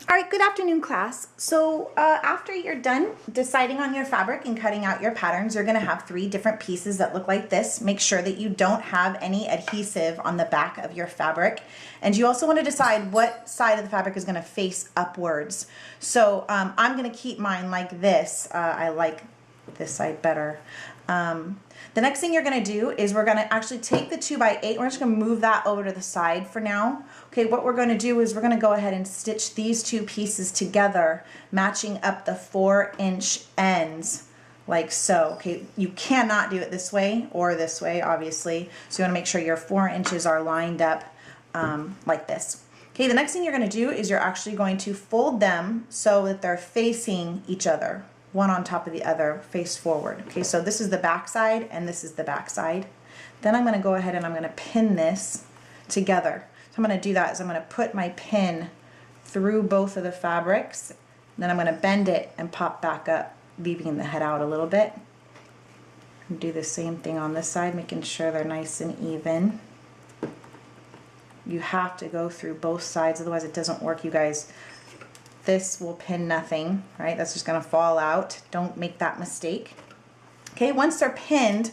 All right, good afternoon, class. So after you're done deciding on your fabric and cutting out your patterns, you're gonna have 3 different pieces that look like this. Make sure that you don't have any adhesive on the back of your fabric. And you also wanna decide what side of the fabric is gonna face upwards. So I'm gonna keep mine like this. I like this side better. The next thing you're gonna do is we're gonna actually take the 2x8, we're just gonna move that over to the side for now. Okay, what we're gonna do is we're gonna go ahead and stitch these 2 pieces together, matching up the 4-inch ends, like so. Okay, you cannot do it this way or this way, obviously. So you wanna make sure your 4 inches are lined up like this. Okay, the next thing you're gonna do is you're actually going to fold them so that they're facing each other, one on top of the other, face forward. Okay, so this is the back side and this is the back side. Then I'm gonna go ahead and I'm gonna pin this together. So I'm gonna do that is I'm gonna put my pin through both of the fabrics, then I'm gonna bend it and pop back up, leaving the head out a little bit. And do the same thing on this side, making sure they're nice and even. You have to go through both sides, otherwise it doesn't work, you guys. This will pin nothing, right? That's just gonna fall out. Don't make that mistake. Okay, once they're pinned,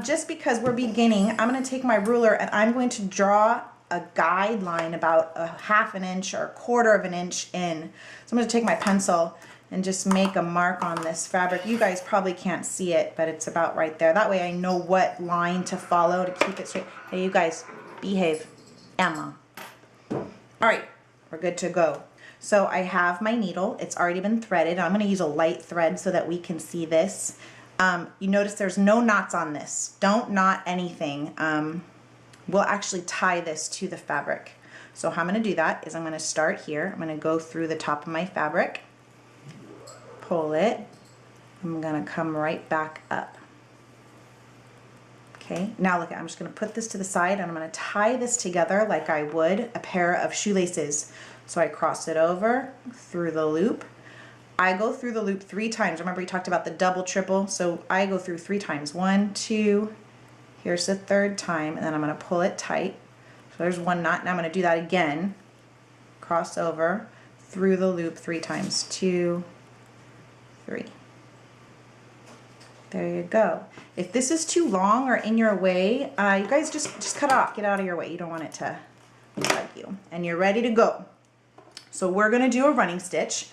just because we're beginning, I'm gonna take my ruler and I'm going to draw a guideline about a 1/2 inch or 1/4 of an inch in. So I'm gonna take my pencil and just make a mark on this fabric. You guys probably can't see it, but it's about right there. That way I know what line to follow to keep it straight. Hey, you guys, behave. Emma. All right, we're good to go. So I have my needle, it's already been threaded. I'm gonna use a light thread so that we can see this. You notice there's no knots on this. Don't knot anything. We'll actually tie this to the fabric. So how I'm gonna do that is I'm gonna start here. I'm gonna go through the top of my fabric, pull it. I'm gonna come right back up. Okay, now look, I'm just gonna put this to the side and I'm gonna tie this together like I would a pair of shoelaces. So I cross it over through the loop. I go through the loop 3 times. Remember we talked about the double, triple, so I go through 3 times. 1, 2, here's the 3rd time, and then I'm gonna pull it tight. So there's 1 knot, and I'm gonna do that again. Cross over through the loop 3 times. 2, 3. There you go. If this is too long or in your way, you guys just cut it off, get out of your way. You don't want it to bug you. And you're ready to go. So we're gonna do a running stitch,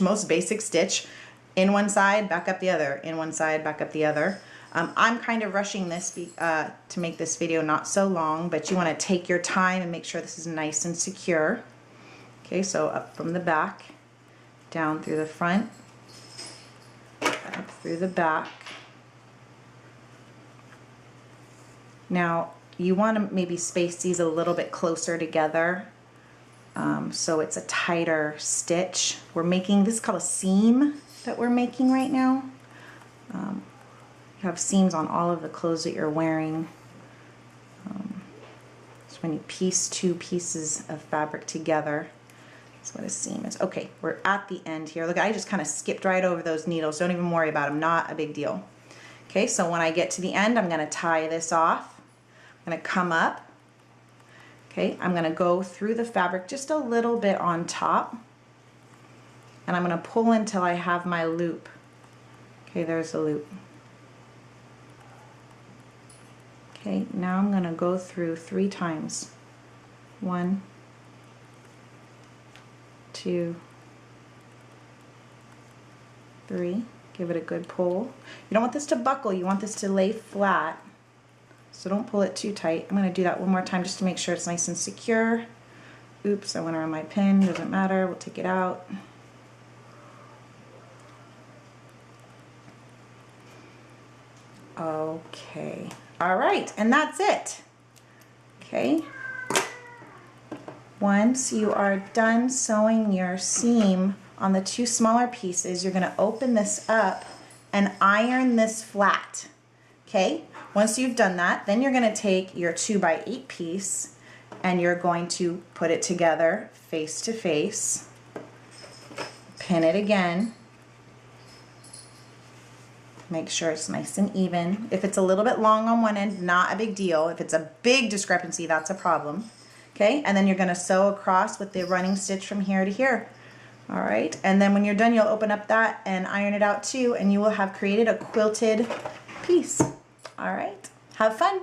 most basic stitch, in one side, back up the other, in one side, back up the other. I'm kind of rushing this to make this video not so long, but you wanna take your time and make sure this is nice and secure. Okay, so up from the back, down through the front, up through the back. Now, you wanna maybe space these a little bit closer together. So it's a tighter stitch. We're making, this is called a seam that we're making right now. You have seams on all of the clothes that you're wearing. So when you piece 2 pieces of fabric together, that's what a seam is. Okay, we're at the end here. Look, I just kind of skipped right over those needles. Don't even worry about them, not a big deal. Okay, so when I get to the end, I'm gonna tie this off. I'm gonna come up. Okay, I'm gonna go through the fabric just a little bit on top, and I'm gonna pull until I have my loop. Okay, there's the loop. Okay, now I'm gonna go through 3 times. 1, 2, 3. Give it a good pull. You don't want this to buckle, you want this to lay flat. So don't pull it too tight. I'm going to do that one more time just to make sure it's nice and secure. Oops, I went around my pin. Doesn't matter. We'll take it out. Okay. All right. And that's it. Okay. Once you are done sewing your seam on the 2 smaller pieces, you're going to open this up and iron this flat. Okay, once you've done that, then you're going to take your 2x8 piece and you're going to put it together face to face, pin it again, make sure it's nice and even. If it's a little bit long on one end, not a big deal. If it's a big discrepancy, that's a problem. Okay, and then you're gonna sew across with the running stitch from here to here. All right, and then when you're done, you'll open up that and iron it out too, and you will have created a quilted piece. All right, have fun.